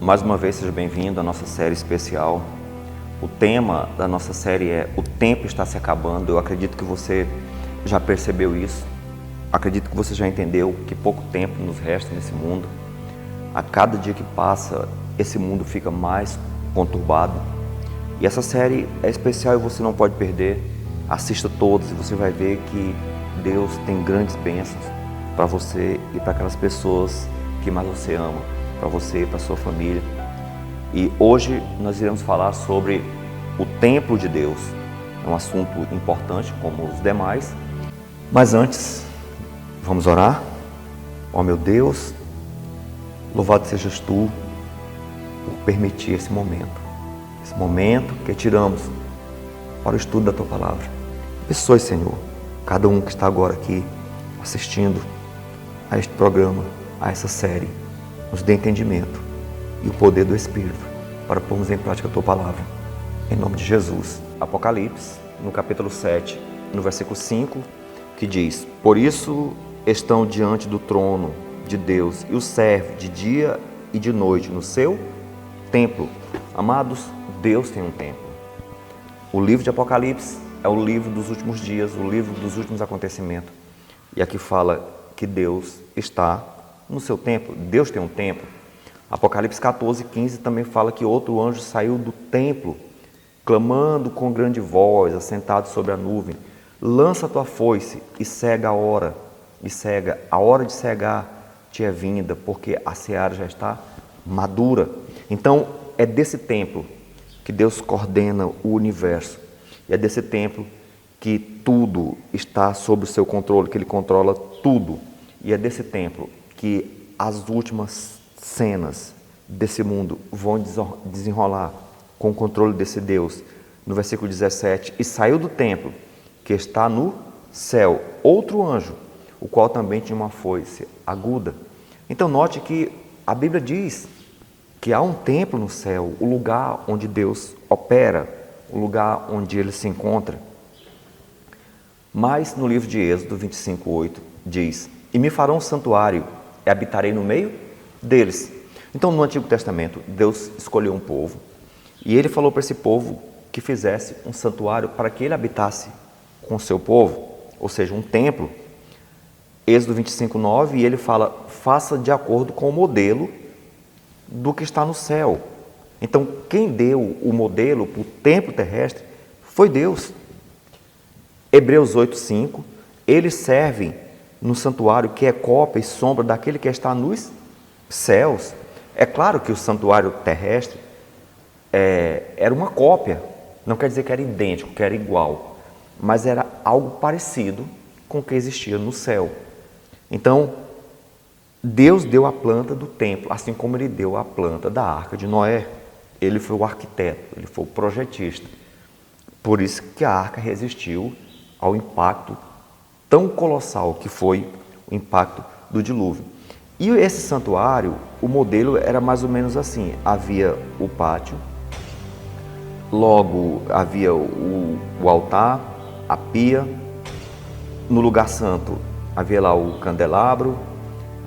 Mais uma vez, seja bem-vindo à nossa série especial. O tema da nossa série é O Tempo Está Se Acabando. Eu acredito que você já percebeu isso. Acredito que você já entendeu que pouco tempo nos resta nesse mundo. A cada dia que passa, esse mundo fica mais conturbado. E essa série é especial e você não pode perder. Assista todos e você vai ver que Deus tem grandes bênçãos para você e para aquelas pessoas que mais você ama, para você e para sua família. E hoje nós iremos falar sobre o templo de Deus. É um assunto importante como os demais. Mas antes, vamos orar? Ó meu Deus, louvado sejas Tu por permitir esse momento que tiramos para o estudo da Tua Palavra. Abençoe, Senhor, cada um que está agora aqui assistindo a este programa, a essa série. Nos dê entendimento e o poder do Espírito para pormos em prática a Tua Palavra. Em nome de Jesus. Apocalipse, no capítulo 7, no versículo 5, que diz: Por isso estão diante do trono de Deus e o serve de dia e de noite no seu templo. Amados, Deus tem um templo. O livro de Apocalipse é o livro dos últimos dias, o livro dos últimos acontecimentos. E aqui fala que Deus está no seu templo. Deus tem um templo. Apocalipse 14, 15 também fala que outro anjo saiu do templo, clamando com grande voz, assentado sobre a nuvem: lança a tua foice e cega a hora de cegar te é vinda, porque a seara já está madura. Então, é desse templo que Deus coordena o universo. E é desse templo que tudo está sob o seu controle, que Ele controla tudo. E é desse templo que as últimas cenas desse mundo vão desenrolar com o controle desse Deus. No versículo 17, e saiu do templo que está no céu outro anjo, o qual também tinha uma foice aguda. Então note que a Bíblia diz que há um templo no céu, o lugar onde Deus opera, o lugar onde Ele se encontra. Mas no livro de Êxodo 25:8 diz: e me farão um santuário, e habitarei no meio deles. Então no Antigo Testamento, Deus escolheu um povo, e Ele falou para esse povo que fizesse um santuário para que Ele habitasse com o seu povo, ou seja, um templo. Êxodo 25:9, e Ele fala: faça de acordo com o modelo do que está no céu. Então, quem deu o modelo para o templo terrestre foi Deus. Hebreus 8:5, eles servem no santuário que é cópia e sombra daquele que está nos céus. É claro que o santuário terrestre era uma cópia, não quer dizer que era idêntico, que era igual, mas era algo parecido com o que existia no céu. Então, Deus deu a planta do templo, assim como Ele deu a planta da arca de Noé. Ele foi o arquiteto, Ele foi o projetista. Por isso que a arca resistiu ao impacto tão colossal que foi o impacto do dilúvio. E esse santuário, o modelo era mais ou menos assim: havia o pátio, logo havia o altar, a pia, no lugar santo havia lá o candelabro,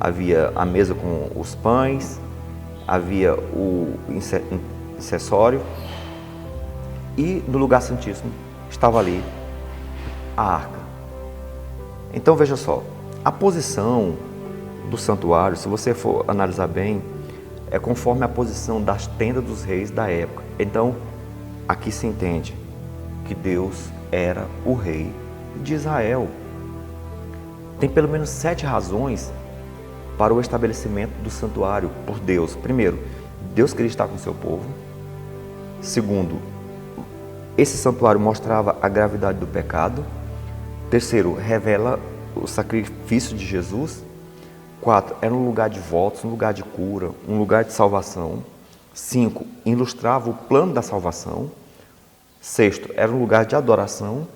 havia a mesa com os pães, havia o incensório, e no lugar santíssimo estava ali a arca. Então veja só, a posição do santuário, se você for analisar bem, é conforme a posição das tendas dos reis da época. Então aqui se entende que Deus era o rei de Israel. Tem pelo menos 7 razões para o estabelecimento do santuário por Deus. Primeiro, Deus queria estar com o seu povo. Segundo, esse santuário mostrava a gravidade do pecado. Terceiro, revela o sacrifício de Jesus. 4, era um lugar de votos, um lugar de cura, um lugar de salvação. 5, ilustrava o plano da salvação. 6, era um lugar de adoração.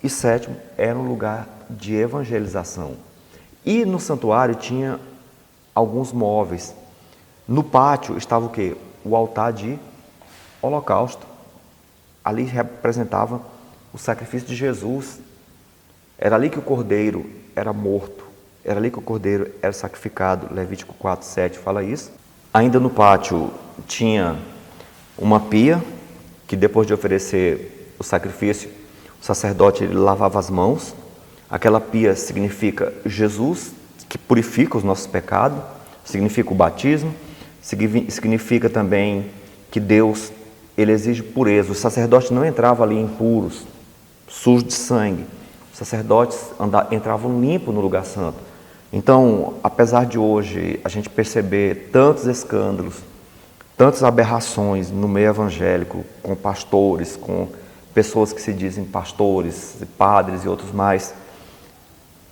E 7, era um lugar de evangelização. E no santuário tinha alguns móveis. No pátio estava o quê? O altar de holocausto. Ali representava o sacrifício de Jesus. Era ali que o cordeiro era morto. Era ali que o cordeiro era sacrificado. Levítico 4:7 fala isso. Ainda no pátio tinha uma pia, que depois de oferecer o sacrifício, o sacerdote ele lavava as mãos. Aquela pia significa Jesus, que purifica os nossos pecados, significa o batismo, significa também que Deus ele exige pureza. Os sacerdotes não entravam ali impuros, sujos de sangue. Os sacerdotes entravam limpos no lugar santo. Então, apesar de hoje a gente perceber tantos escândalos, tantas aberrações no meio evangélico, com pastores, com pessoas que se dizem pastores, padres e outros mais,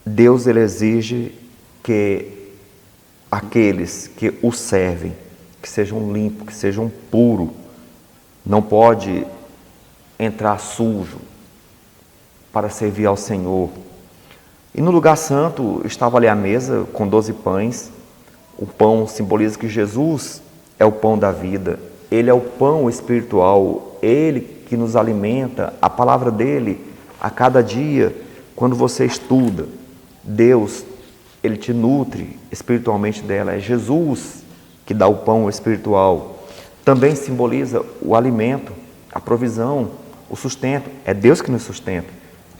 Deus ele exige que aqueles que o servem, que sejam limpos, que sejam puros, não pode entrar sujo para servir ao Senhor. E no lugar santo estava ali a mesa com 12 pães. O pão simboliza que Jesus é o pão da vida. Ele é o pão espiritual. Ele que nos alimenta. A palavra dele, a cada dia, quando você estuda, Deus, ele te nutre espiritualmente dela. É Jesus que dá o pão espiritual. Também simboliza o alimento, a provisão, o sustento. É Deus que nos sustenta.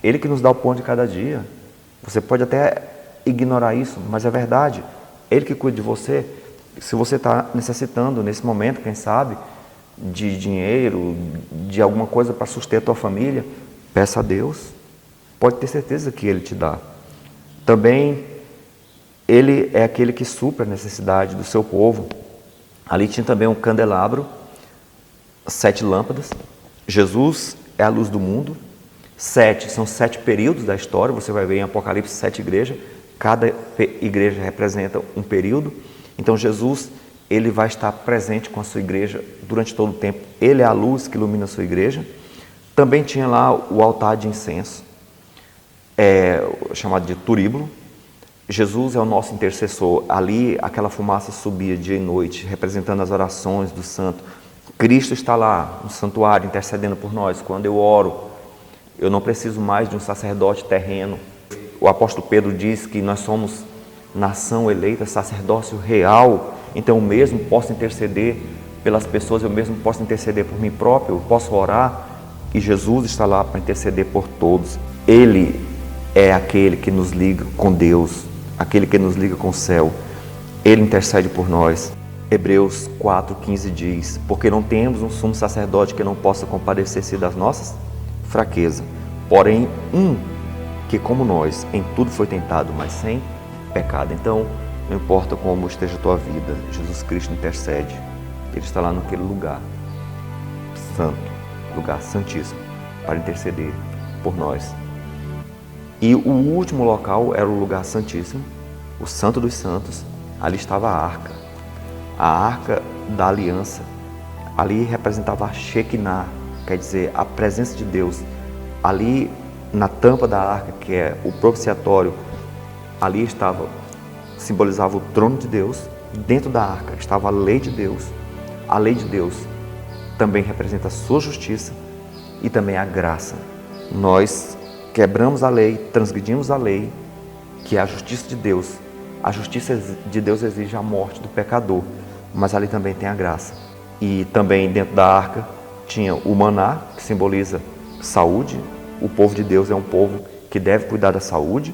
Ele que nos dá o pão de cada dia. Você pode até ignorar isso, mas é verdade. Ele que cuida de você. Se você está necessitando nesse momento, quem sabe, de dinheiro, de alguma coisa para sustentar a tua família, peça a Deus. Pode ter certeza que Ele te dá. Também, Ele é aquele que supre a necessidade do seu povo. Ali tinha também um candelabro, 7 lâmpadas. Jesus é a luz do mundo. 7 são 7 períodos da história. Você vai ver em Apocalipse 7 igrejas. Cada igreja representa um período. Então Jesus, ele vai estar presente com a sua igreja durante todo o tempo. Ele é a luz que ilumina a sua igreja. Também tinha lá o altar de incenso, chamado de turíbulo. Jesus é o nosso intercessor. Ali aquela fumaça subia dia e noite, representando as orações do santo. Cristo está lá no santuário intercedendo por nós. Quando eu oro, eu não preciso mais de um sacerdote terreno. O apóstolo Pedro diz que nós somos nação eleita, sacerdócio real. Então eu mesmo posso interceder pelas pessoas, eu mesmo posso interceder por mim próprio, eu posso orar. E Jesus está lá para interceder por todos. Ele é aquele que nos liga com Deus, aquele que nos liga com o céu. Ele intercede por nós. Hebreus 4,15 diz: porque não temos um sumo sacerdote que não possa compadecer-se das nossas fraquezas, porém que como nós em tudo foi tentado, mas sem pecado. Então não importa como esteja a tua vida, Jesus Cristo intercede. Ele está lá naquele lugar santo, lugar santíssimo, para interceder por nós. E o último local era o lugar santíssimo, o Santo dos Santos. Ali estava a arca da aliança. Ali representava a Shekinah, quer dizer, a presença de Deus. Ali na tampa da arca, que é o propiciatório, ali simbolizava o trono de Deus. Dentro da arca estava a lei de Deus. A lei de Deus também representa a sua justiça e também a graça. Nós quebramos a lei, transgredimos a lei, que é a justiça de Deus. A justiça de Deus exige a morte do pecador, mas ali também tem a graça. E também dentro da arca tinha o maná, que simboliza saúde. O povo de Deus é um povo que deve cuidar da saúde.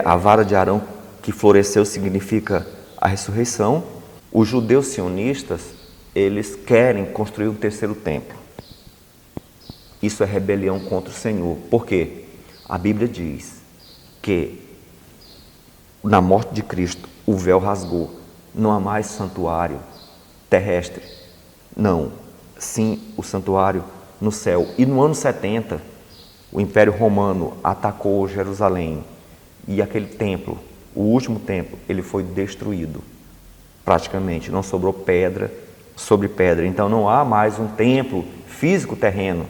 A vara de Arão que floresceu significa a ressurreição. Os judeus sionistas, eles querem construir um terceiro templo. Isso é rebelião contra o Senhor. Por quê? A Bíblia diz que na morte de Cristo o véu rasgou. Não há mais santuário terrestre. Não. Sim, o santuário no céu. E no ano 70, o Império Romano atacou Jerusalém. E aquele templo, o último templo, ele foi destruído. Praticamente, não sobrou pedra sobre pedra. Então não há mais um templo físico terreno.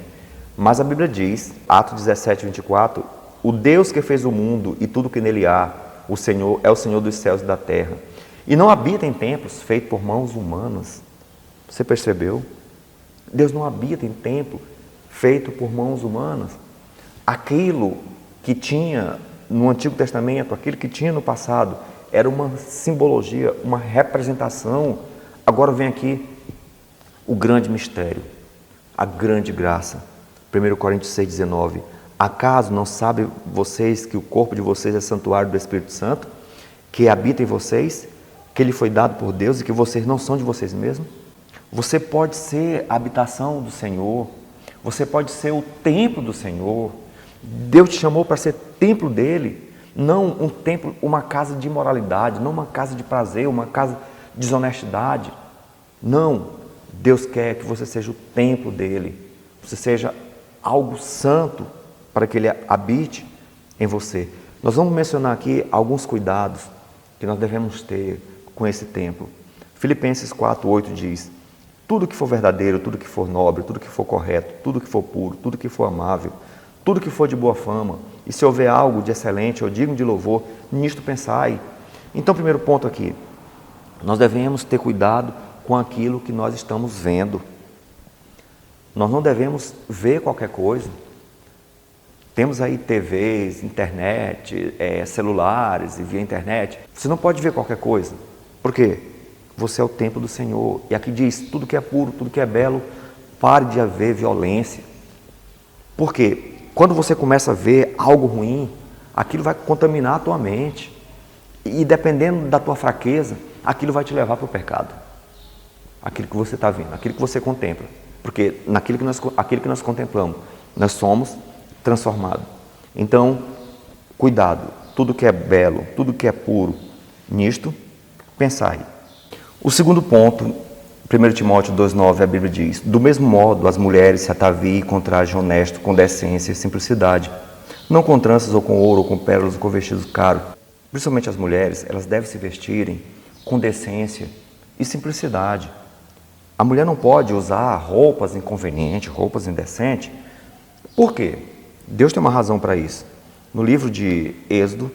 Mas a Bíblia diz, Atos 17, 24, o Deus que fez o mundo e tudo que nele há, o Senhor é o Senhor dos céus e da terra. E não habita em templos feitos por mãos humanas. Você percebeu? Deus não habita em templo feito por mãos humanas. Aquilo que tinha no Antigo Testamento, aquilo que tinha no passado, era uma simbologia, uma representação. Agora vem aqui o grande mistério, a grande graça. 1 Coríntios 6,19. Acaso não sabem vocês que o corpo de vocês é santuário do Espírito Santo, que habita em vocês, que ele foi dado por Deus e que vocês não são de vocês mesmos? Você pode ser a habitação do Senhor, você pode ser o templo do Senhor. Deus te chamou para ser templo dele, não um templo, uma casa de imoralidade, não uma casa de prazer, uma casa de desonestidade. Não, Deus quer que você seja o templo dele, você seja algo santo para que ele habite em você. Nós vamos mencionar aqui alguns cuidados que nós devemos ter com esse templo. Filipenses 4:8 diz: tudo que for verdadeiro, tudo que for nobre, tudo que for correto, tudo que for puro, tudo que for amável, tudo que for de boa fama, e se houver algo de excelente ou digno de louvor, nisto pensai. Então, primeiro ponto aqui, nós devemos ter cuidado com aquilo que nós estamos vendo. Nós não devemos ver qualquer coisa. Temos aí TVs, internet, celulares e via internet. Você não pode ver qualquer coisa. Por quê? Você é o templo do Senhor. E aqui diz, tudo que é puro, tudo que é belo, pare de haver violência. Por quê? Quando você começa a ver algo ruim, aquilo vai contaminar a tua mente. E dependendo da tua fraqueza, aquilo vai te levar para o pecado. Aquilo que você está vendo, aquilo que você contempla. Porque aquilo que nós contemplamos, nós somos transformados. Então, cuidado, tudo que é belo, tudo que é puro, nisto pensai. O segundo ponto, 1 Timóteo 2,9, a Bíblia diz: do mesmo modo, as mulheres se ataviem com traje honesto, com decência e simplicidade, não com tranças ou com ouro, ou com pérolas, ou com vestidos caros. Principalmente as mulheres, elas devem se vestirem com decência e simplicidade. A mulher não pode usar roupas inconvenientes, roupas indecentes. Por quê? Deus tem uma razão para isso. No livro de Êxodo,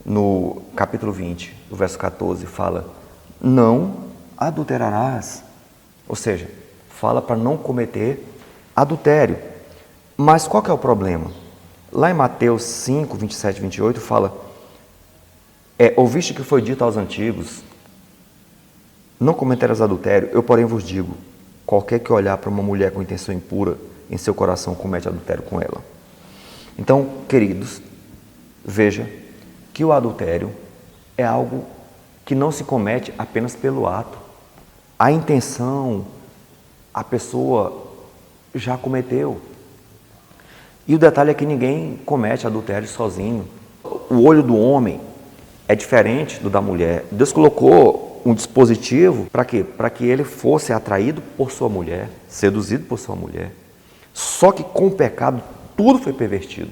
no capítulo 20, o verso 14, fala: não adulterarás. Ou seja, fala para não cometer adultério. Mas qual que é o problema? Lá em Mateus 5, 27 e 28 fala: ouviste que foi dito aos antigos, não cometerás adultério. Eu, porém, vos digo, qualquer que olhar para uma mulher com intenção impura em seu coração comete adultério com ela. Então, queridos, veja que o adultério é algo que não se comete apenas pelo ato. A intenção, a pessoa já cometeu. E o detalhe é que ninguém comete adultério sozinho. O olho do homem é diferente do da mulher. Deus colocou um dispositivo para quê? Para que ele fosse atraído por sua mulher, seduzido por sua mulher. Só que com o pecado, tudo foi pervertido.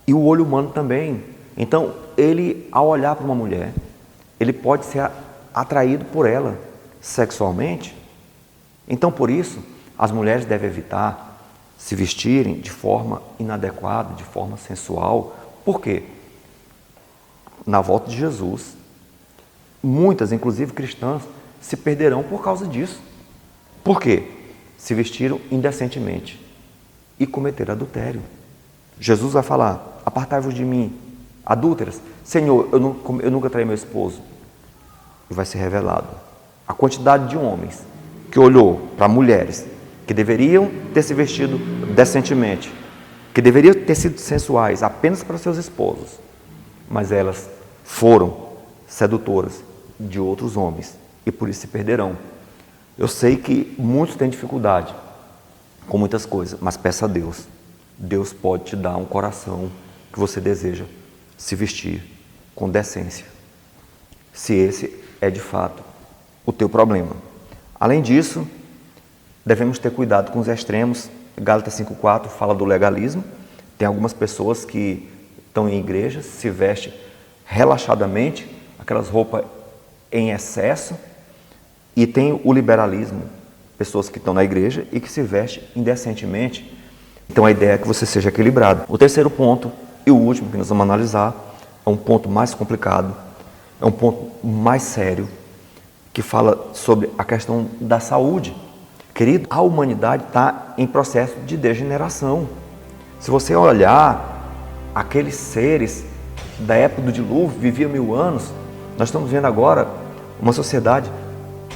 E o olho humano também. Então, ele, ao olhar para uma mulher, ele pode ser atraído por ela sexualmente. Então, por isso, as mulheres devem evitar se vestirem de forma inadequada, de forma sensual. Por quê? Na volta de Jesus, muitas, inclusive cristãs, se perderão por causa disso. Por quê? Se vestiram indecentemente e cometeram adultério. Jesus vai falar: apartai-vos de mim, adúlteras. Senhor, eu nunca traí meu esposo. E vai ser revelado a quantidade de homens que olhou para mulheres que deveriam ter se vestido decentemente, que deveriam ter sido sensuais apenas para seus esposos, mas elas foram sedutoras de outros homens e por isso se perderão. Eu sei que muitos têm dificuldade com muitas coisas, mas peça a Deus. Deus pode te dar um coração que você deseja se vestir com decência, se esse é de fato o teu problema. Além disso, devemos ter cuidado com os extremos. Gálatas 5,4 fala do legalismo. Tem algumas pessoas que estão em igrejas, se vestem relaxadamente, aquelas roupas em excesso, e tem o liberalismo, pessoas que estão na igreja e que se vestem indecentemente. Então a ideia é que você seja equilibrado. O terceiro ponto, e o último que nós vamos analisar, é um ponto mais complicado, é um ponto mais sério, que fala sobre a questão da saúde. Querido, a humanidade está em processo de degeneração. Se você olhar aqueles seres da época do dilúvio, viviam 1000 anos, Nós estamos vendo agora uma sociedade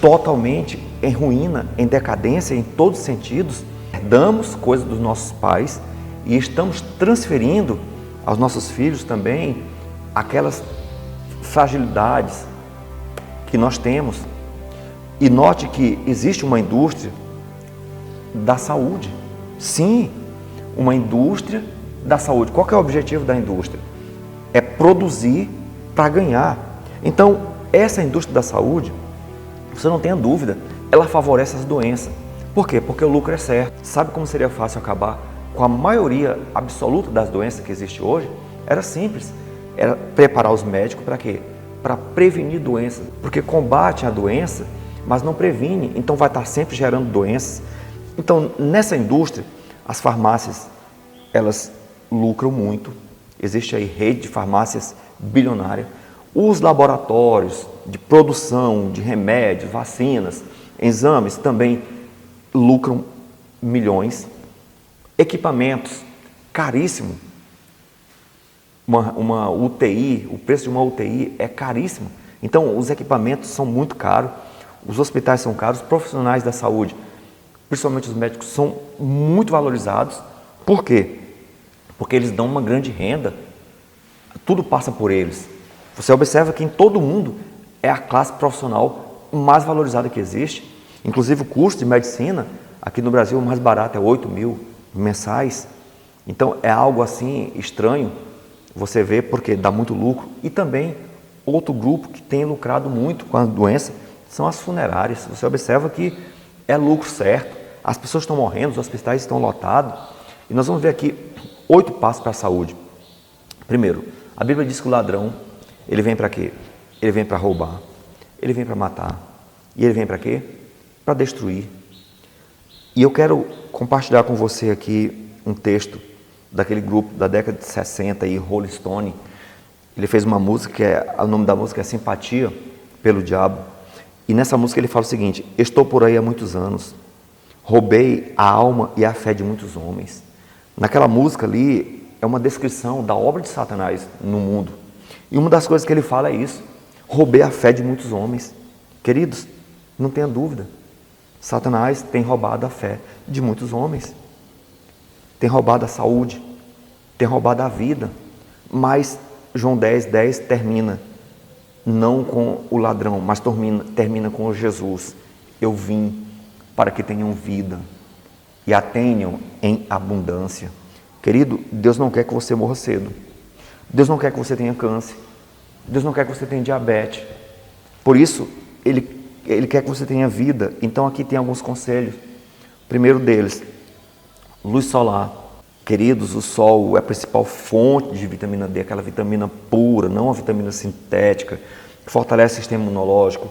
totalmente em ruína, em decadência, em todos os sentidos. Herdamos coisas dos nossos pais e estamos transferindo aos nossos filhos também aquelas fragilidades que nós temos. E note que existe uma indústria da saúde. Sim, uma indústria da saúde. Qual que é o objetivo da indústria? É produzir para ganhar. Então, essa indústria da saúde, você não tenha dúvida, ela favorece as doenças. Por quê? Porque o lucro é certo. Sabe como seria fácil acabar com a maioria absoluta das doenças que existe hoje? Era simples. Era preparar os médicos para quê? Para prevenir doenças. Porque combate a doença, mas não previne. Então vai estar sempre gerando doenças. Então, nessa indústria, as farmácias, elas lucram muito. Existe aí rede de farmácias bilionária. Os laboratórios de produção de remédios, vacinas, exames também lucram milhões. Equipamentos caríssimos. Uma UTI, o preço de uma UTI é caríssimo. Então, os equipamentos são muito caros, os hospitais são caros, os profissionais da saúde, principalmente os médicos, são muito valorizados. Por quê? Porque eles dão uma grande renda, tudo passa por eles. Você observa que em todo mundo é a classe profissional mais valorizada que existe. Inclusive o curso de medicina, aqui no Brasil, o mais barato é 8 mil mensais. Então é algo assim estranho, você vê, porque dá muito lucro. E também outro grupo que tem lucrado muito com a doença são as funerárias. Você observa que é lucro certo, as pessoas estão morrendo, os hospitais estão lotados. E nós vamos ver aqui 8 passos para a saúde. Primeiro, a Bíblia diz que o ladrão, ele vem para quê? Ele vem para roubar, ele vem para matar. E ele vem para quê? Para destruir. E eu quero compartilhar com você aqui um texto daquele grupo da década de 60, aí, Rolling Stone. Ele fez uma música, o nome da música é Simpatia pelo Diabo. E nessa música ele fala o seguinte: estou por aí há muitos anos, roubei a alma e a fé de muitos homens. Naquela música ali é uma descrição da obra de Satanás no mundo. E uma das coisas que ele fala é isso: roubei a fé de muitos homens. Queridos, não tenha dúvida, Satanás tem roubado a fé de muitos homens, tem roubado a saúde, tem roubado a vida. Mas João 10:10 termina não com o ladrão, mas termina com Jesus. Eu vim para que tenham vida e a tenham em abundância. Querido, Deus não quer que você morra cedo. Deus não quer que você tenha câncer. Deus não quer que você tenha diabetes. Por isso, Ele quer que você tenha vida. Então aqui tem alguns conselhos. O primeiro deles, luz solar. Queridos, o sol é a principal fonte de vitamina D, aquela vitamina pura, não a vitamina sintética, que fortalece o sistema imunológico,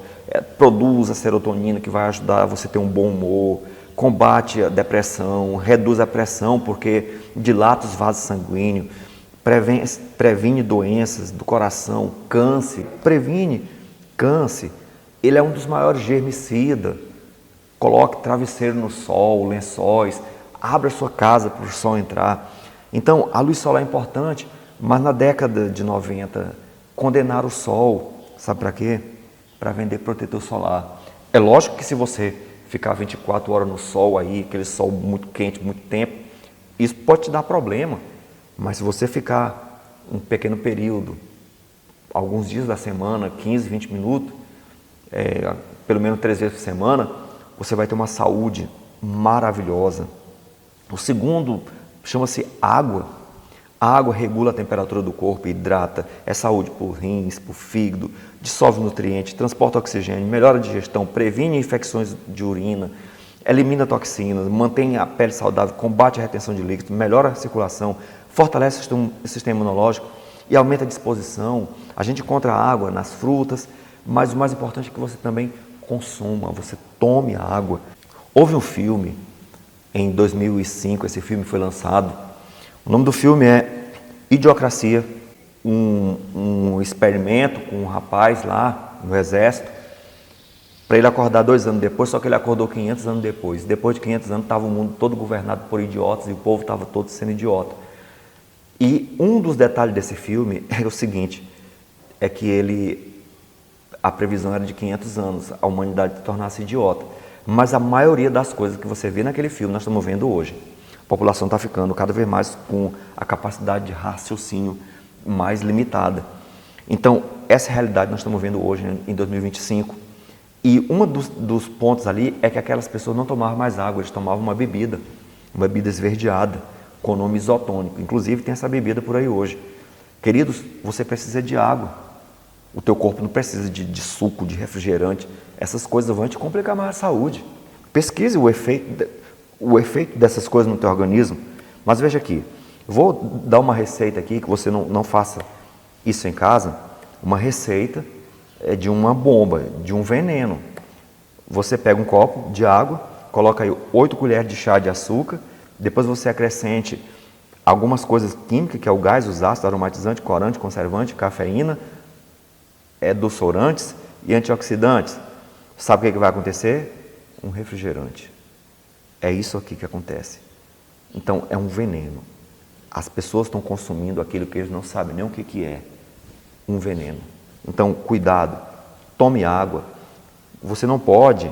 produz a serotonina, que vai ajudar você a ter um bom humor, combate a depressão, reduz a pressão, porque dilata os vasos sanguíneos, previne doenças do coração, câncer, previne câncer. Ele é um dos maiores germicidas. Coloque travesseiro no sol, lençóis, abra sua casa para o sol entrar. Então, a luz solar é importante, mas na década de 90, condenaram o sol. Sabe para quê? Para vender protetor solar. É lógico que se você ficar 24 horas no sol aí, aquele sol muito quente, muito tempo, isso pode te dar problema. Mas se você ficar um pequeno período, alguns dias da semana, 15, 20 minutos, pelo menos 3 vezes por semana, você vai ter uma saúde maravilhosa. O segundo chama-se água. A água regula a temperatura do corpo, hidrata, é saúde para os rins, para o fígado, dissolve nutrientes, transporta oxigênio, melhora a digestão, previne infecções de urina, elimina toxinas, mantém a pele saudável, combate a retenção de líquidos, melhora a circulação, fortalece o sistema imunológico e aumenta a disposição. A gente encontra água nas frutas, mas o mais importante é que você também consuma, você tome a água. Houve um filme, em 2005, esse filme foi lançado. O nome do filme é Idiocracia, um experimento com um rapaz lá no exército, para ele acordar 2 anos depois, só que ele acordou 500 anos depois. Depois de 500 anos estava o mundo todo governado por idiotas e o povo estava todo sendo idiota. E um dos detalhes desse filme é o seguinte, é que ele A previsão era de 500 anos, a humanidade tornar-se idiota. Mas a maioria das coisas que você vê naquele filme, nós estamos vendo hoje. A população está ficando cada vez mais com a capacidade de raciocínio mais limitada. Então, essa realidade nós estamos vendo hoje, em 2025. E um dos pontos ali é que aquelas pessoas não tomavam mais água, eles tomavam uma bebida esverdeada, com nome isotônico. Inclusive, tem essa bebida por aí hoje. Queridos, você precisa de água. O teu corpo não precisa de suco, de refrigerante. Essas coisas vão te complicar mais a saúde. Pesquise o efeito dessas coisas no teu organismo. Mas veja aqui, vou dar uma receita aqui, que você não faça isso em casa. Uma receita de uma bomba, de um veneno. Você pega um copo de água, coloca aí 8 colheres de chá de açúcar, depois você acrescente algumas coisas químicas, que é o gás, os ácidos, aromatizante, corante, conservante, cafeína, edulcorantes e antioxidantes. Sabe o que vai acontecer? Um refrigerante. É isso aqui que acontece. Então, é um veneno. As pessoas estão consumindo aquilo que eles não sabem nem o que é. Um veneno. Então, cuidado. Tome água. Você não pode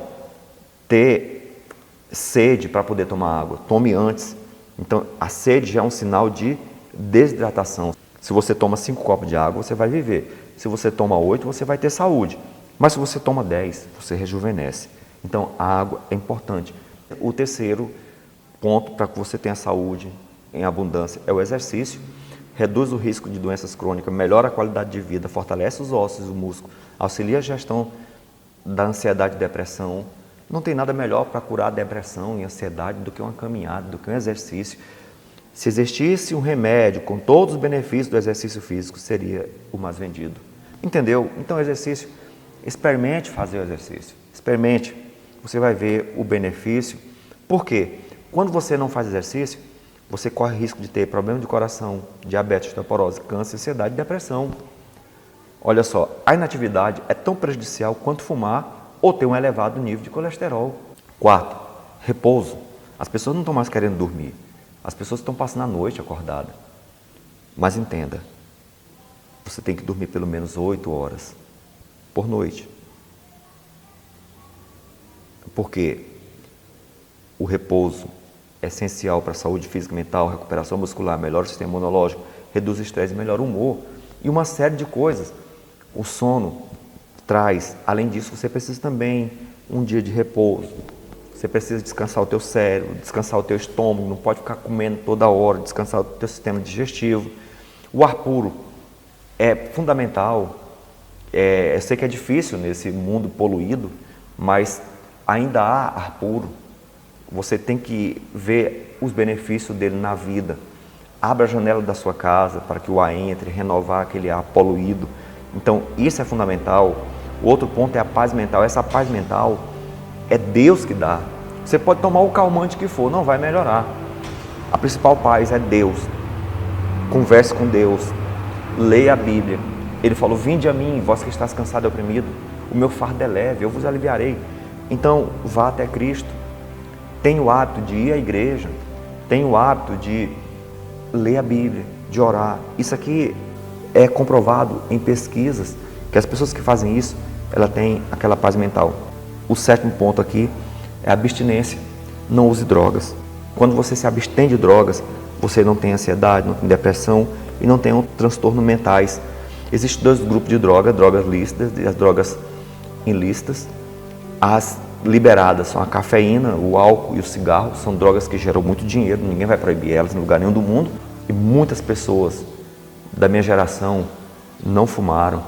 ter sede para poder tomar água. Tome antes. Então, a sede já é um sinal de desidratação. Se você toma 5 copos de água, você vai viver. Se você toma 8, você vai ter saúde. Mas se você toma 10, você rejuvenesce. Então, a água é importante. O terceiro ponto para que você tenha saúde em abundância é o exercício. Reduz o risco de doenças crônicas, melhora a qualidade de vida, fortalece os ossos, o músculo, auxilia a gestão da ansiedade e depressão. Não tem nada melhor para curar a depressão e a ansiedade do que uma caminhada, do que um exercício. Se existisse um remédio com todos os benefícios do exercício físico, seria o mais vendido. Entendeu? Então, exercício, experimente fazer o exercício. Experimente, você vai ver o benefício. Por quê? Quando você não faz exercício, você corre risco de ter problema de coração, diabetes, osteoporose, câncer, ansiedade e depressão. Olha só, a inatividade é tão prejudicial quanto fumar ou ter um elevado nível de colesterol. Quarto, repouso. As pessoas não estão mais querendo dormir. As pessoas estão passando a noite acordada. Mas entenda, você tem que dormir pelo menos 8 horas por noite. Porque o repouso é essencial para a saúde física e mental, recuperação muscular, melhora o sistema imunológico, reduz o estresse, melhora o humor e uma série de coisas. O sono traz, além disso, você precisa também um dia de repouso. Você precisa descansar o teu cérebro, descansar o teu estômago, não pode ficar comendo toda hora, descansar o teu sistema digestivo. O ar puro é fundamental. Eu sei que é difícil nesse mundo poluído, mas ainda há ar puro. Você tem que ver os benefícios dele na vida. Abra a janela da sua casa para que o ar entre, renovar aquele ar poluído. Então, isso é fundamental. O outro ponto é a paz mental. Essa paz mental é Deus que dá. Você pode tomar o calmante que for, não vai melhorar. A principal paz é Deus. Converse com Deus. Leia a Bíblia. Ele falou, vinde a mim, vós que estás cansado e oprimido. O meu fardo é leve, eu vos aliviarei. Então, vá até Cristo. Tenha o hábito de ir à igreja. Tenha o hábito de ler a Bíblia, de orar. Isso aqui é comprovado em pesquisas, que as pessoas que fazem isso, ela tem aquela paz mental. O sétimo ponto aqui é a abstinência. Não use drogas. Quando você se abstém de drogas, você não tem ansiedade, não tem depressão e não tem transtornos mentais. Existem 2 grupos de drogas, drogas lícitas e as drogas ilícitas. As liberadas são a cafeína, o álcool e o cigarro, são drogas que geram muito dinheiro, ninguém vai proibir elas em lugar nenhum do mundo. E muitas pessoas da minha geração não fumaram.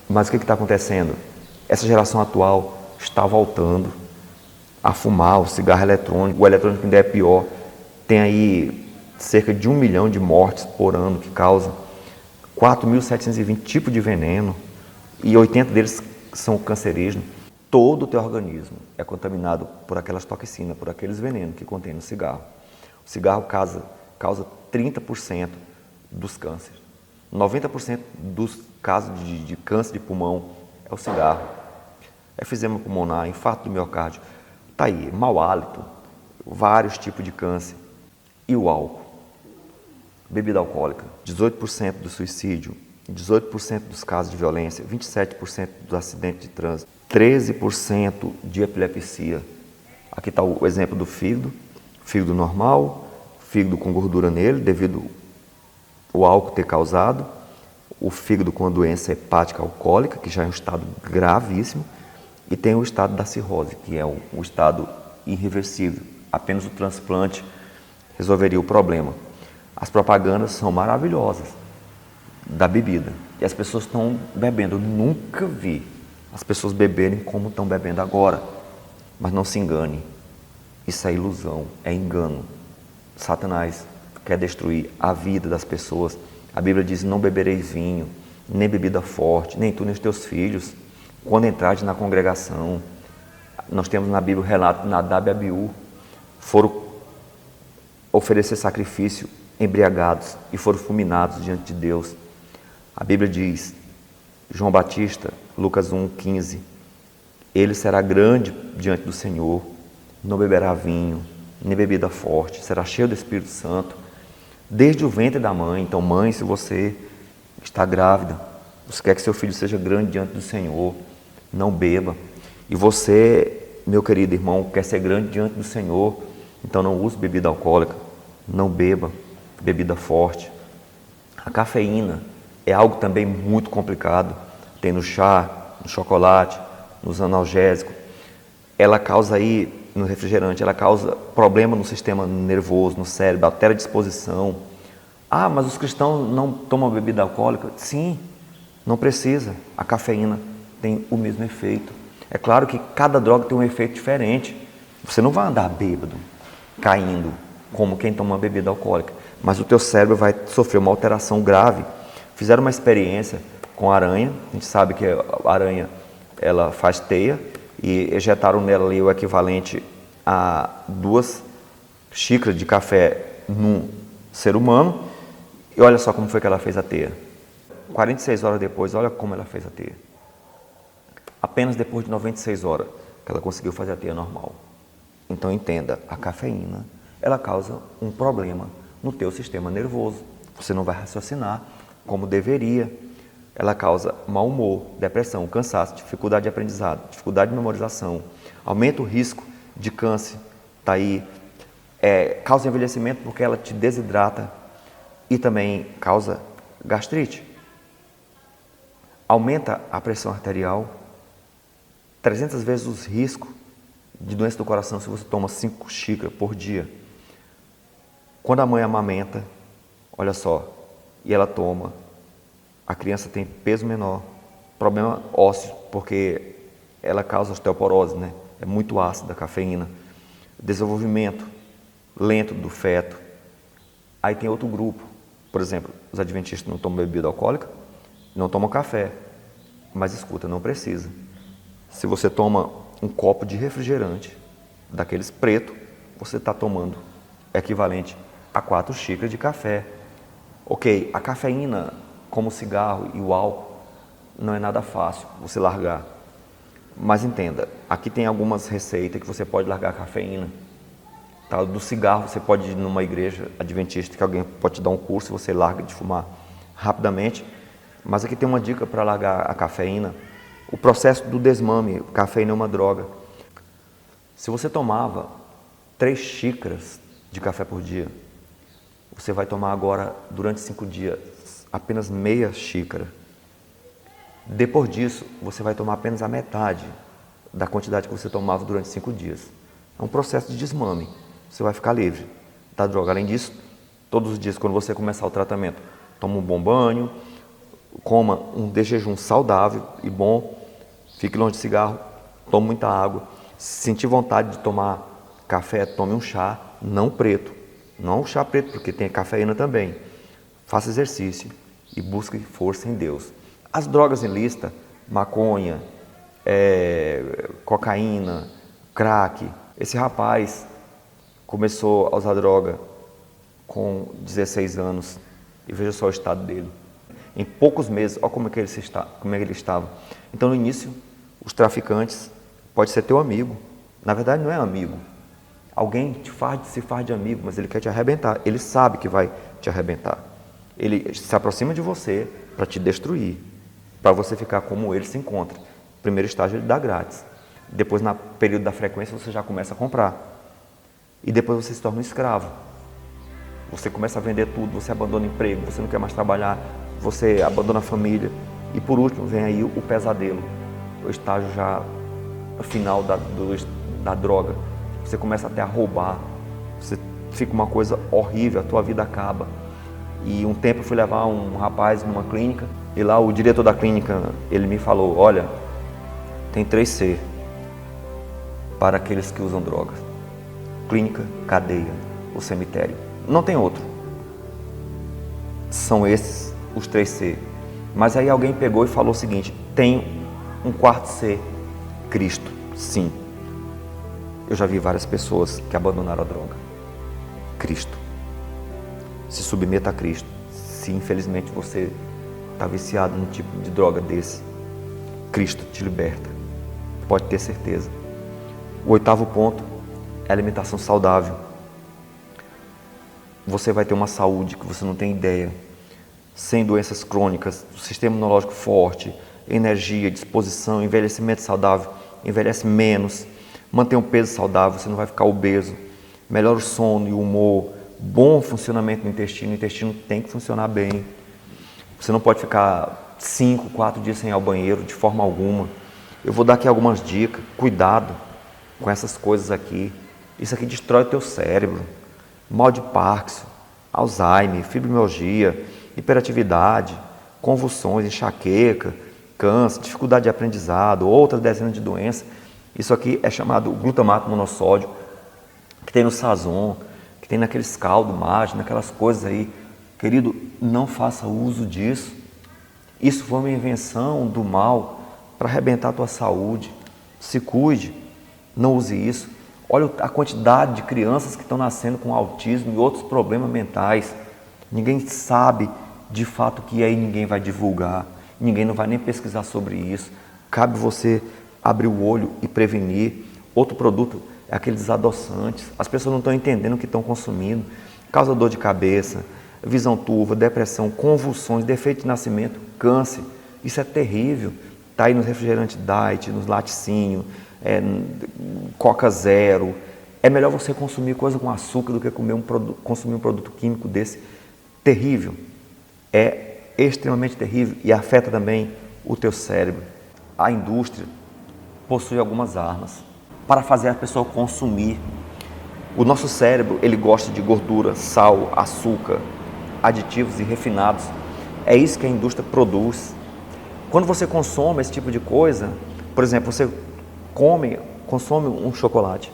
Mas o que está acontecendo? Essa geração atual está voltando a fumar o cigarro eletrônico. O eletrônico ainda é pior. Tem aí cerca de 1 milhão de mortes por ano que causa 4.720 tipos de veneno e 80 deles são cancerígenos. Todo o teu organismo é contaminado por aquelas toxinas, por aqueles venenos que contém no cigarro. O cigarro causa 30% dos cânceres. 90% dos casos de câncer de pulmão é o cigarro. Efizema pulmonar, infarto do miocárdio, está aí, mau hálito, vários tipos de câncer. E o álcool? Bebida alcoólica, 18% do suicídio 18% dos casos de violência, 27% dos acidentes de trânsito, 13% de epilepsia. Aqui está o exemplo do fígado normal, fígado com gordura nele, devido ao álcool ter causado, o fígado com a doença hepática alcoólica, que já é um estado gravíssimo, e tem o estado da cirrose, que é um estado irreversível. Apenas o transplante resolveria o problema. As propagandas são maravilhosas da bebida. E as pessoas estão bebendo. Eu nunca vi as pessoas beberem como estão bebendo agora. Mas não se engane. Isso é ilusão, é engano. Satanás quer destruir a vida das pessoas. A Bíblia diz, não bebereis vinho, nem bebida forte, nem tu nem os teus filhos, quando entrares na congregação. Nós temos na Bíblia o relato de Nadab e Abiú, foram oferecer sacrifício embriagados e foram fulminados diante de Deus. A Bíblia diz, João Batista, Lucas 1,15, ele será grande diante do Senhor, não beberá vinho, nem bebida forte, será cheio do Espírito Santo, desde o ventre da mãe. Então, mãe, se você está grávida, você quer que seu filho seja grande diante do Senhor, não beba. E você, meu querido irmão, quer ser grande diante do Senhor, então não use bebida alcoólica, não beba bebida forte. A cafeína é algo também muito complicado. Tem no chá, no chocolate, nos analgésicos. Ela causa aí, no refrigerante, ela causa problema no sistema nervoso, no cérebro, altera a disposição. Ah, mas os cristãos não tomam bebida alcoólica? Sim, não precisa. A cafeína tem o mesmo efeito. É claro que cada droga tem um efeito diferente. Você não vai andar bêbado, caindo, como quem toma bebida alcoólica. Mas o teu cérebro vai sofrer uma alteração grave. Fizeram uma experiência com a aranha. A gente sabe que a aranha, ela faz teia. E injetaram nela ali o equivalente a 2 xícaras de café num ser humano. E olha só como foi que ela fez a teia. 46 horas depois, olha como ela fez a teia. Apenas depois de 96 horas que ela conseguiu fazer a teia normal. Então entenda, a cafeína, ela causa um problema no teu sistema nervoso. Você não vai raciocinar como deveria. Ela causa mau humor, depressão, cansaço, dificuldade de aprendizado, dificuldade de memorização, aumenta o risco de câncer, tá aí, causa envelhecimento porque ela te desidrata e também causa gastrite. Aumenta a pressão arterial, 300 vezes os riscos de doença do coração se você toma 5 xícaras por dia. Quando a mãe amamenta, olha só, e ela toma, a criança tem peso menor, problema ósseo, porque ela causa osteoporose, né? É muito ácida a cafeína. Desenvolvimento lento do feto. Aí tem outro grupo, por exemplo, os adventistas não tomam bebida alcoólica, não tomam café, mas escuta, não precisa. Se você toma um copo de refrigerante, daqueles preto, você está tomando equivalente a 4 xícaras de café. Ok, a cafeína, como o cigarro e o álcool, não é nada fácil você largar. Mas entenda, aqui tem algumas receitas que você pode largar a cafeína. Tá? Do cigarro, você pode ir numa igreja adventista que alguém pode te dar um curso, você larga de fumar rapidamente. Mas aqui tem uma dica para largar a cafeína. O processo do desmame, cafeína é uma droga. Se você tomava 3 xícaras de café por dia, você vai tomar agora, durante 5 dias, apenas meia xícara. Depois disso, você vai tomar apenas a metade da quantidade que você tomava durante 5 dias. É um processo de desmame. Você vai ficar livre da droga. Além disso, todos os dias, quando você começar o tratamento, toma um bom banho, coma um de jejum saudável e bom, fique longe de cigarro, tome muita água. Se sentir vontade de tomar café, tome um chá, não preto. Não um chá preto, porque tem cafeína também. Faça exercício e busque força em Deus. As drogas em lista, maconha, cocaína, crack. Esse rapaz começou a usar droga com 16 anos e veja só o estado dele. Em poucos meses, olha como é que ele estava. Então, no início, os traficantes pode ser teu amigo. Na verdade, não é amigo. Alguém se faz de amigo, mas ele quer te arrebentar. Ele sabe que vai te arrebentar. Ele se aproxima de você para te destruir, para você ficar como ele se encontra. O primeiro estágio ele dá grátis. Depois, no período da frequência, você já começa a comprar. E depois você se torna um escravo. Você começa a vender tudo, você abandona o emprego, você não quer mais trabalhar, você abandona a família. E por último, vem aí o pesadelo, o estágio já final da droga. Você começa até a roubar, você fica uma coisa horrível, a tua vida acaba. E um tempo eu fui levar um rapaz numa clínica, e lá o diretor da clínica, ele me falou, olha, tem 3C para aqueles que usam drogas. Clínica, cadeia, o cemitério. Não tem outro. São esses os 3C. Mas aí alguém pegou e falou o seguinte, tem um quarto C, Cristo. Sim. Eu já vi várias pessoas que abandonaram a droga. Cristo. Se submeta a Cristo. Se infelizmente você está viciado num tipo de droga desse, Cristo te liberta. Pode ter certeza. O 8º ponto é a alimentação saudável. Você vai ter uma saúde que você não tem ideia, sem doenças crônicas, sistema imunológico forte, energia, disposição, envelhecimento saudável, envelhece menos, mantém um peso saudável, você não vai ficar obeso, melhora o sono e o humor, bom funcionamento do intestino, o intestino tem que funcionar bem. Você não pode ficar 5, 4 dias sem ir ao banheiro de forma alguma. Eu vou dar aqui algumas dicas, cuidado com essas coisas aqui. Isso aqui destrói o teu cérebro. Mal de Parkinson, Alzheimer, fibromialgia, hiperatividade, convulsões, enxaqueca, câncer, dificuldade de aprendizado, outras dezenas de doenças. Isso aqui é chamado glutamato monossódio, que tem no Sazon, que tem naqueles caldos mágicos, naquelas coisas aí. Querido, não faça uso disso. Isso foi uma invenção do mal para arrebentar a tua saúde. Se cuide, não use isso. Olha a quantidade de crianças que estão nascendo com autismo e outros problemas mentais. Ninguém sabe de fato o que é e ninguém vai divulgar. Ninguém não vai nem pesquisar sobre isso. Cabe você abrir o olho e prevenir. Outro produto é aqueles adoçantes. As pessoas não estão entendendo o que estão consumindo. Causa dor de cabeça, visão turva, depressão, convulsões, defeito de nascimento, câncer. Isso é terrível. Está aí nos refrigerantes diet, nos laticínios, Coca Zero. É melhor você consumir coisa com açúcar do que consumir um produto químico desse. Terrível. É extremamente terrível e afeta também o teu cérebro. A indústria possui algumas armas para fazer a pessoa consumir. O nosso cérebro, ele gosta de gordura, sal, açúcar, aditivos e refinados. É isso que a indústria produz. Quando você consome esse tipo de coisa, por exemplo, você consome um chocolate,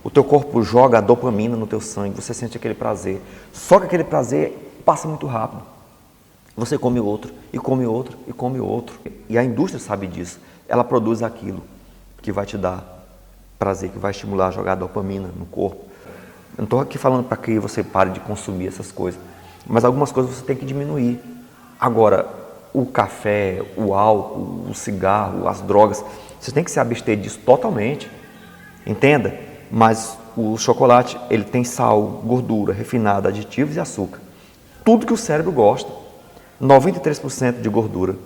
o teu corpo joga a dopamina no teu sangue, você sente aquele prazer. Só que aquele prazer passa muito rápido. Você come outro, e come outro, e come outro. E a indústria sabe disso. Ela produz aquilo que vai te dar prazer, que vai estimular a jogar dopamina no corpo. Eu não estou aqui falando para que você pare de consumir essas coisas, mas algumas coisas você tem que diminuir. Agora, o café, o álcool, o cigarro, as drogas, você tem que se abster disso totalmente, entenda? Mas o chocolate, ele tem sal, gordura, refinada, aditivos e açúcar. Tudo que o cérebro gosta. 93% de gordura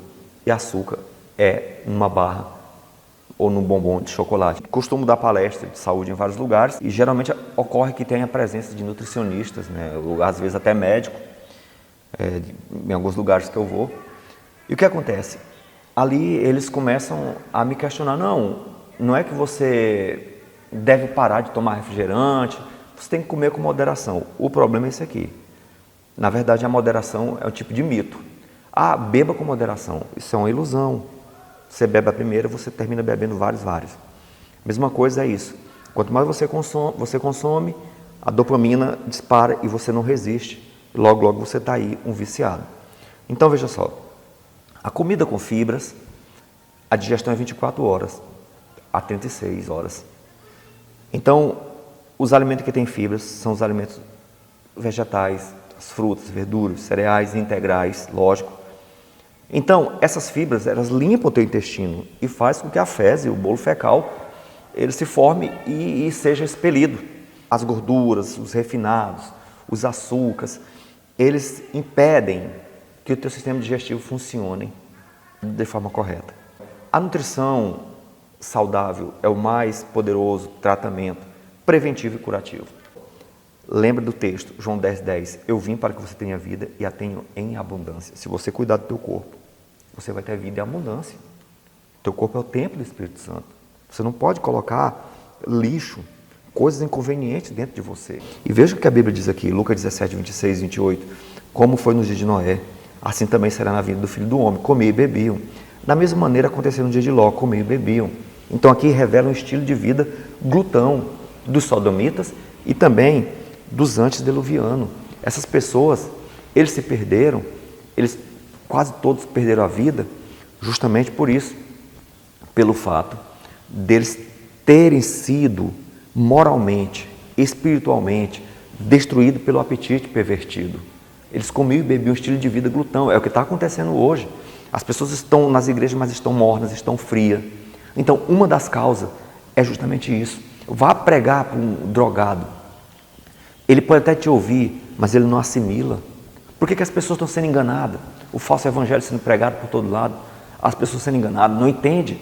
e açúcar é numa barra ou num bombom de chocolate. Costumo dar palestra de saúde em vários lugares e geralmente ocorre que tem a presença de nutricionistas, né? Às vezes até médico, em alguns lugares que eu vou. E o que acontece? Ali eles começam a me questionar, não é que você deve parar de tomar refrigerante, você tem que comer com moderação. O problema é esse aqui. Na verdade, a moderação é um tipo de mito. Beba com moderação. Isso é uma ilusão. Você bebe a primeira, você termina bebendo vários. Mesma coisa é isso. Quanto mais você consome, a dopamina dispara e você não resiste. Logo você está aí, um viciado. Então, veja só. A comida com fibras, a digestão é 24 horas a 36 horas. Então, os alimentos que têm fibras são os alimentos vegetais, as frutas, verduras, cereais integrais, lógico. Então, essas fibras, elas limpam o teu intestino e faz com que a fezes, o bolo fecal, ele se forme e seja expelido. As gorduras, os refinados, os açúcares, eles impedem que o teu sistema digestivo funcione de forma correta. A nutrição saudável é o mais poderoso tratamento preventivo e curativo. Lembra do texto, João 10:10, eu vim para que você tenha vida e a tenha em abundância. Se você cuidar do teu corpo, você vai ter vida em abundância. Teu corpo é o templo do Espírito Santo. Você não pode colocar lixo, coisas inconvenientes dentro de você. E veja o que a Bíblia diz aqui, Lucas 17, 26 e 28. Como foi nos dias de Noé, assim também será na vida do Filho do Homem. Comiam e bebiam. Da mesma maneira aconteceu no dia de Ló, comiam e bebiam. Então aqui revela um estilo de vida glutão dos sodomitas e também dos antediluvianos. Essas pessoas, eles se perderam, eles quase todos perderam a vida justamente por isso, pelo fato deles terem sido moralmente, espiritualmente, destruídos pelo apetite pervertido. Eles comiam e bebiam um estilo de vida glutão, é o que está acontecendo hoje. As pessoas estão nas igrejas, mas estão mornas, estão frias. Então, uma das causas é justamente isso. Vá pregar para um drogado. Ele pode até te ouvir, mas ele não assimila. Por que as pessoas estão sendo enganadas? O falso evangelho sendo pregado por todo lado. As pessoas sendo enganadas, não entendem.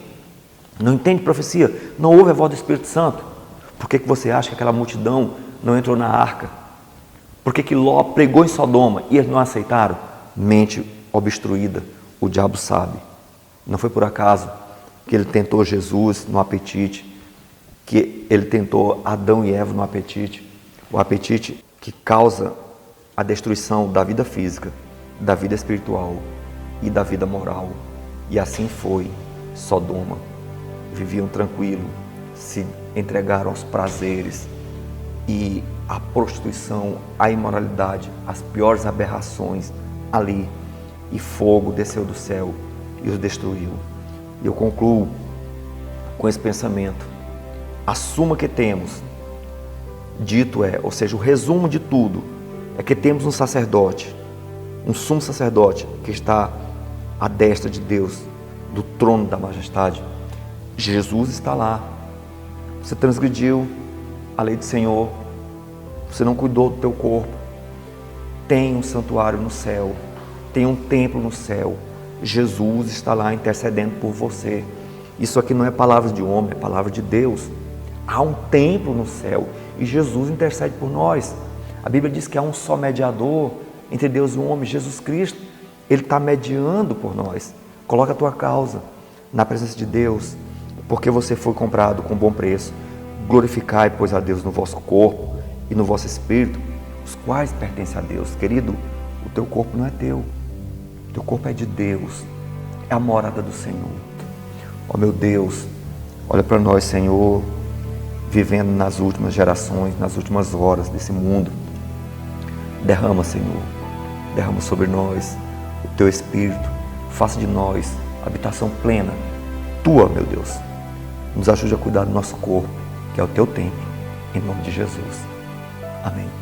Não entende profecia, não ouve a voz do Espírito Santo. Por que você acha que aquela multidão não entrou na arca? Por que Ló pregou em Sodoma e eles não aceitaram? Mente obstruída, o diabo sabe. Não foi por acaso que ele tentou Jesus no apetite, que ele tentou Adão e Eva no apetite. O apetite que causa a destruição da vida física, da vida espiritual e da vida moral. E assim foi Sodoma. Viviam tranquilo, se entregaram aos prazeres e a prostituição, a imoralidade, as piores aberrações ali. E fogo desceu do céu e os destruiu. E eu concluo com esse pensamento. A suma que temos, dito é, ou seja, o resumo de tudo, é que temos um sacerdote, um sumo sacerdote que está à destra de Deus, do trono da majestade. Jesus está lá. Você transgrediu a lei do Senhor, você não cuidou do teu corpo. Tem um santuário no céu, tem um templo no céu. Jesus está lá intercedendo por você. Isso aqui não é palavra de homem, é palavra de Deus. Há um templo no céu e Jesus intercede por nós. A Bíblia diz que há um só mediador entre Deus e o homem, Jesus Cristo. Ele está mediando por nós. Coloca a tua causa na presença de Deus, porque você foi comprado com bom preço. Glorificai, pois, a Deus no vosso corpo e no vosso espírito, os quais pertencem a Deus. Querido, o teu corpo não é teu. O teu corpo é de Deus. É a morada do Senhor. Ó meu Deus, olha para nós, Senhor, vivendo nas últimas gerações, nas últimas horas desse mundo. Derrama, Senhor, derrama sobre nós o teu Espírito. Faça de nós habitação plena, tua, meu Deus. Nos ajude a cuidar do nosso corpo, que é o teu templo, em nome de Jesus. Amém.